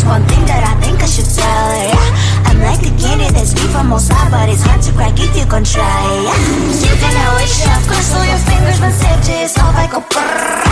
one thing that I think I should tell her, yeah. I'm like the candy that's sweet from outside, but it's hard to crack if you can try, yeah. You can wish, of course, all your fingers, but safety is off, I go brrrr.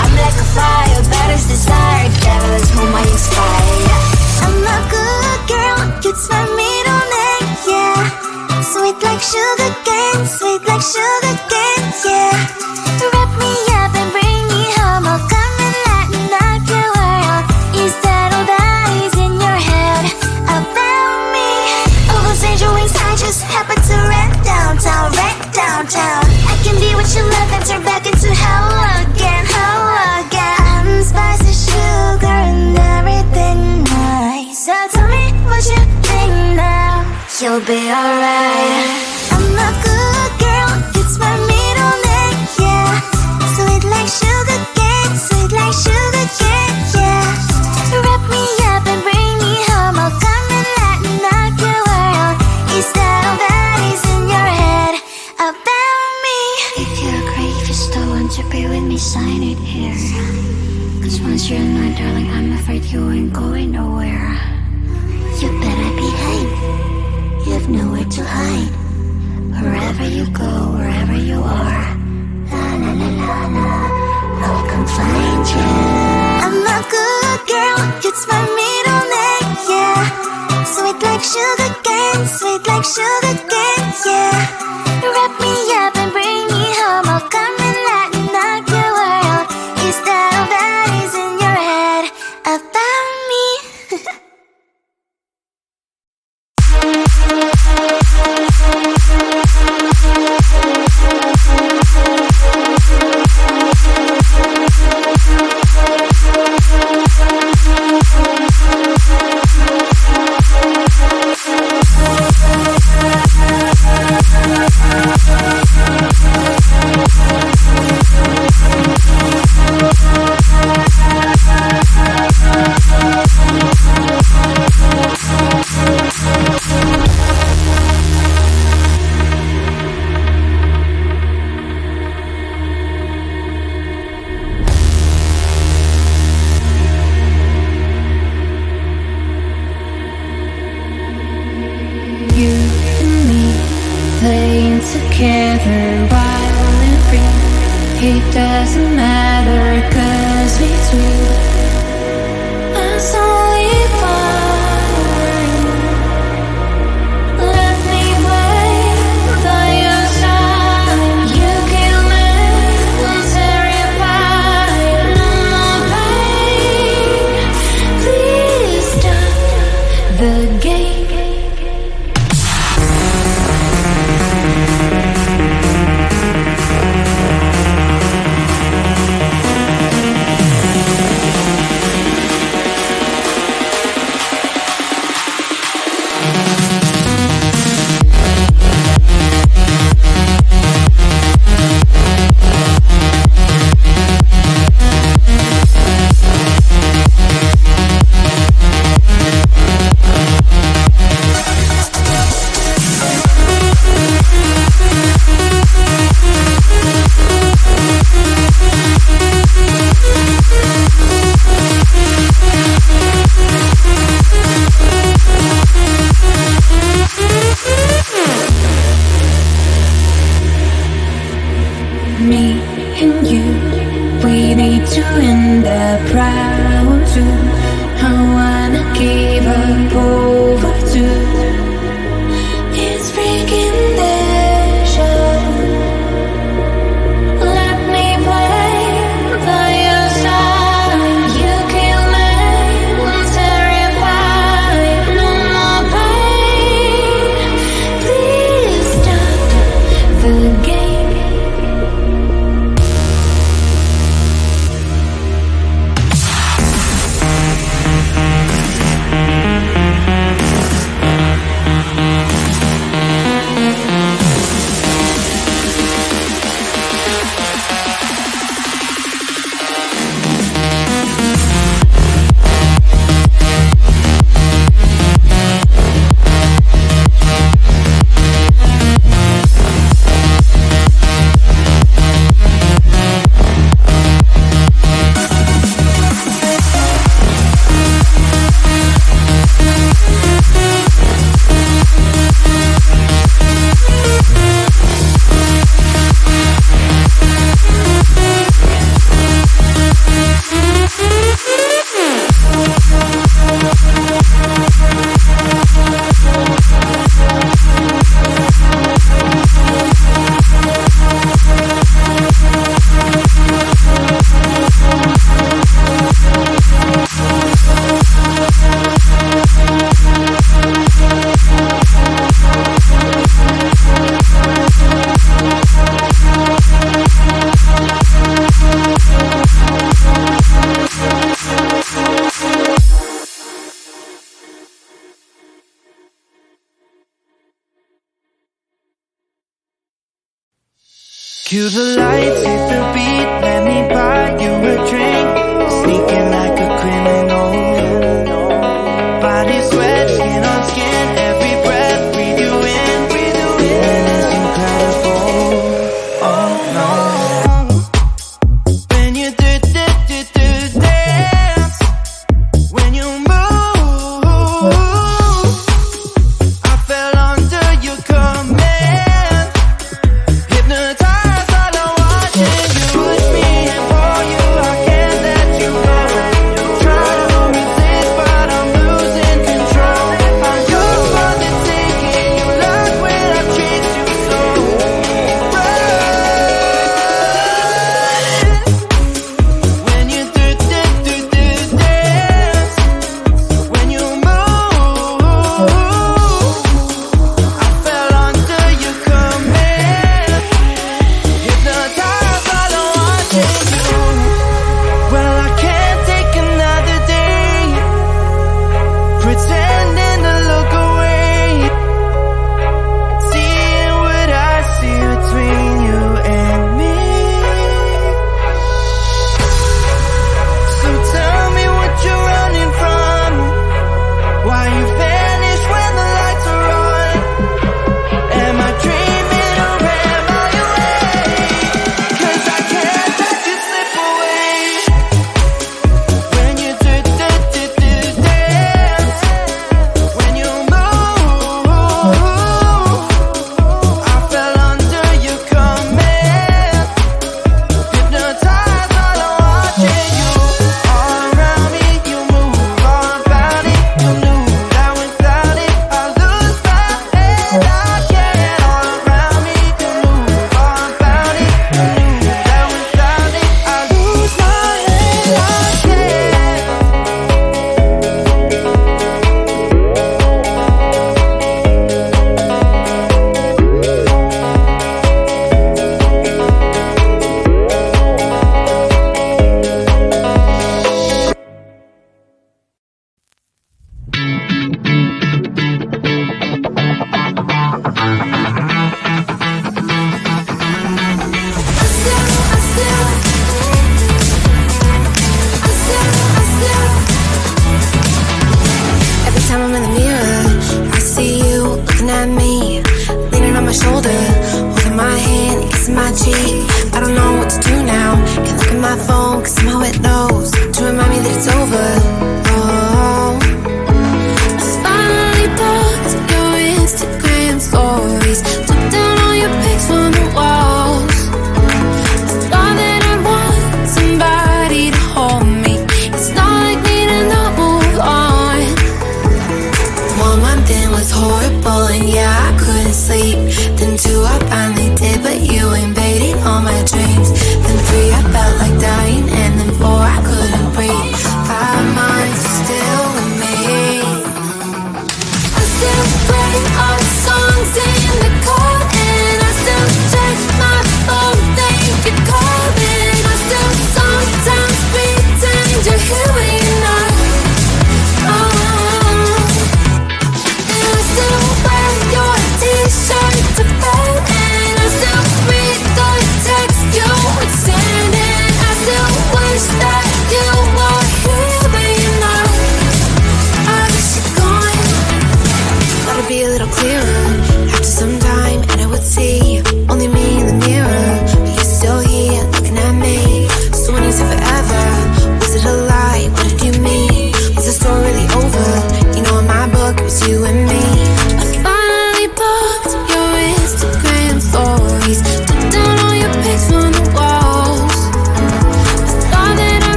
I'm like a fire, batters desire, devil is whom I inspire, yeah. I'm a good girl, it's my middle name, yeah. Sweet like sugar cane, sweet like sugar cane, yeah. Wrap me up and bring me home, I'll come and lighten up your world. Is that all that is in your head about me? All those angel wings I just happen to rent downtown, rent downtown. I can be what you love and turn back into hell again, hell again. I'm spicy sugar and everything nice. So tell me what you think now, you'll be alright. I'm a good girl, it's my middle name, yeah. Sweet like sugar cane, sweet like sugar cane, yeah. Wrap me up and bring me home, I'll come and lighten up your world. Is that all that is in your head about me? If you agree, if you still want to be with me, sign it here. Cause once you're mine, darling, I'm afraid you ain't going nowhere. You better behave, you've nowhere to hide. Wherever you go, wherever you are, la la la la la, I'll come find you. I'm a good girl, it's my middle name, yeah. Sweet like sugar cane, sweet like sugar cane, yeah. Wrap me up and bring me home, I'll come and lighten up your world. Is that all that is in your head about me? Cue the lights, hit the beat, let me buy you a drink. Sneaking like a criminal. Body sweat, skin on skin, every breath, breathe you in, feeling is incredible. Oh no. When you do dance, when you move, I fell under your command. Hypnotized, I don't watch it. You push me and for you, I can't let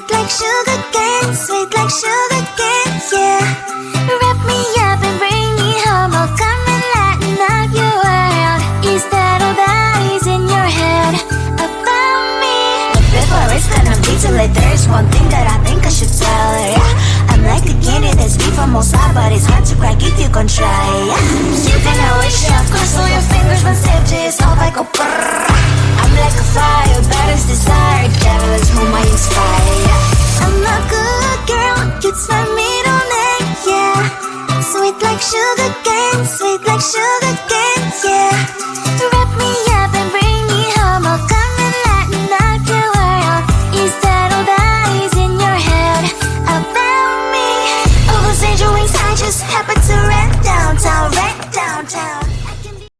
Sweet like sugar cane, sweet like sugar cane, yeah. Wrap me up and bring me home, I'll come and lighten up your world. Is that all that is in your head about me? But before it's gonna be too late, there's one thing that I think I should tell her, yeah. I'm like the candy that's sweet from outside, but it's hard to crack if you can try, yeah. You can always shove, cross all your fingers, but sip to yourself, I go brrrr. I'm like a fire, battles desire, devil is whom I inspire.